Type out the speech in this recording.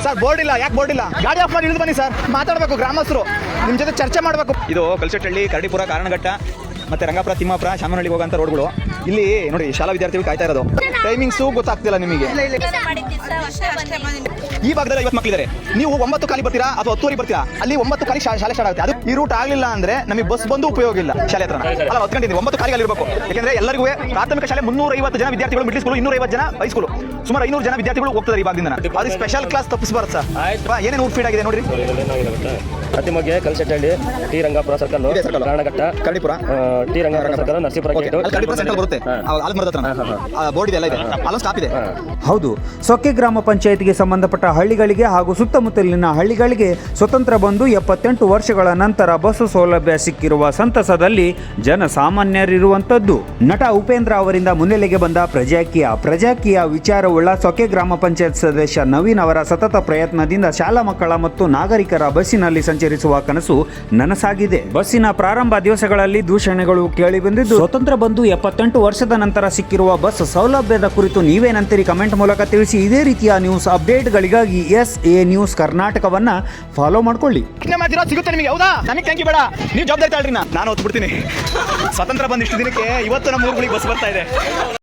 Sir board ಇಲ್ಲ, ಯಾಕೆ board ಇಲ್ಲ? ಗಾಡಿ ಆಫ್ ಮಾಡಿ ಇಳಿದು ಬನ್ನಿ ಸರ್, ಮಾತಾಡಬೇಕು ಗ್ರಾಮಸ್ಥರು, ನಿಮ್ಮ ಜೊತೆ ಚರ್ಚೆ ಮಾಡಬೇಕು. ಇದು ಕಲ್ಸಟ್ಟಹಳ್ಳಿ, ಕರಡಿಪುರ, ಕಾರಣಘಟ್ಟ ಮತ್ತೆ ರಂಗಾಪುರ, ತಿಮ್ಮಾಪುರ, ಶಾಮನಹಳ್ಳಿ ಹೋಗೋಂಥ ರೋಡ್ಗಳು. ಇಲ್ಲಿ ನೋಡಿ ಶಾಲಾ ವಿದ್ಯಾರ್ಥಿಗಳು ಕಾಯ್ತಾ ಇರೋದು. ಟೈಮಿಂಗ್ಸು ಗೊತ್ತಾಗ್ತಿಲ್ಲ ನಿಮಗೆ. ಈ ಭಾಗದಲ್ಲಿ 50 ಮಕ್ಕಳಿದ್ದಾರೆ, ನೀವು 9 ಕಾಲಿ ಬರ್ತೀರಾ ಅಥವಾ 10 ಬರ್ತೀರಾ? ಅಲ್ಲಿ 9 ಕಾಲಿ ಶಾಲೆ ಸ್ಟಾರ್ಟ್ ಆಗುತ್ತೆ. ಅದು ಈ ರೂಟ್ ಆಗಲಿಲ್ಲ ಅಂದ್ರೆ ನಮಗೆ ಬಸ್ ಬಂದು ಉಪಯೋಗ ಇಲ್ಲ ಶಾಲೆ ಹತ್ರ. ಅಲ್ಲ 10 ಗಂಟೆ 9 ಕಾಲಿಗೆ ಇರಬೇಕು. ಯಾಕಂದ್ರೆ ಎಲ್ಲರಿಗೂ ಪ್ರಾಥಮಿಕ ಶಾಲೆ 350 ಜನ ವಿದ್ಯಾರ್ಥಿಗಳು, ಮಿಡ್ಲ್ ಸ್ಕೂಲ್ 250 ಜನ, ಹೈಸ್ಕೂಲ್ ಸುಮಾರು 500 ಜನ ವಿದ್ಯಾರ್ಥಿಗಳು ಹೋಗ್ತಾರೆ ಈ ಭಾಗದಿಂದ. ಅದು ಸ್ಪೆಷಲ್ ಕ್ಲಾಸ್ ತಪ್ಪಿಸಬಾರ್ದು ಸರ್. ಏನೇನು ಊಟ ಫೀಡ್ ಆಗಿದೆ ನೋಡ್ರಿ. ಅತಿಮಗೆ Kalsattahalli, T Rangapura circle, Karanaghatta, Karadipura, T Rangapura circle, Narasipura gate, Karadipura central ಬರುತ್ತೆ. ಆಲ್ಮರದ ಹತ್ರ ಬೋರ್ಡ್ ಇದೆ, ಎಲ್ಲ ಇದೆ, ಅಲ್ಲೊಂದು ಸ್ಟಾಪ್ ಇದೆ. ಹೌದು, ಸೊಕ್ಕೆ ಗ್ರಾಮ ಪಂಚಾಯತ್ಗೆ ಸಂಬಂಧಪಟ್ಟ ಹಳ್ಳಿಗಳಿಗೆ ಹಾಗೂ ಸುತ್ತಮುತ್ತಲಿನ ಹಳ್ಳಿಗಳಿಗೆ ಸ್ವತಂತ್ರ ಬಂದು 78 ವರ್ಷಗಳ ನಂತರ ಬಸ್ ಸೌಲಭ್ಯ ಸಿಕ್ಕಿರುವ ಸಂತಸದಲ್ಲಿ ಜನಸಾಮಾನ್ಯರಿರುವಂಥದ್ದು. ನಟ ಉಪೇಂದ್ರ ಅವರಿಂದ ಮುನ್ನೆಲೆಗೆ ಬಂದ ಪ್ರಜಾಕೀಯ ವಿಚಾರವುಳ್ಳ ಸೊಕ್ಕೆ ಗ್ರಾಮ ಪಂಚಾಯತ್ ಸದಸ್ಯ ನವೀನ್ ಅವರ ಸತತ ಪ್ರಯತ್ನದಿಂದ ಶಾಲಾ ಮಕ್ಕಳ ಮತ್ತು ನಾಗರಿಕರ ಬಸ್ಸಿನಲ್ಲಿ ಸಂಚರಿಸುವ ಕನಸು ನನಸಾಗಿದೆ. ಬಸ್ಸಿನ ಪ್ರಾರಂಭ ದಿವಸಗಳಲ್ಲಿ ದೂಷಣೆಗಳು ಕೇಳಿಬಂದಿದ್ದು, ಸ್ವತಂತ್ರ ಬಂದು 78 ವರ್ಷದ ನಂತರ ಸಿಕ್ಕಿರುವ ಬಸ್ ಸೌಲಭ್ಯದ ಕುರಿತು ನೀವೇನಂತೀರಿ? ಕಮೆಂಟ್ ಮೂಲಕ ತಿಳಿಸಿ. ಇದೇ ರೀತಿಯ ನ್ಯೂಸ್ ಅಪ್ಡೇಟ್ಗಳಿಗಾಗಿ SA ನ್ಯೂಸ್ ಕರ್ನಾಟಕವನ್ನ ಫಾಲೋ ಮಾಡ್ಕೊಳ್ಳಿ. ಸಿಗುತ್ತೆ ನಿಮಗೆ, ಹೌದಾ? ನನಗೆ ಥ್ಯಾಂಕ್ ಯು ಬೇಡ, ನೀವು ಜವಾಬ್ದಾರಿ ತಾಳ್ರಿ. ನಾನು ಹೊತ್ತು ಬಿಡ್ತೀನಿ. ಸ್ವತಂತ್ರ ಬಂದಿಷ್ಟು ದಿನಕ್ಕೆ ಇವತ್ತು ನಮ್ಮ ಊರುಗಳಿಗೆ ಬಸ್ ಬರ್ತಾ ಇದೆ.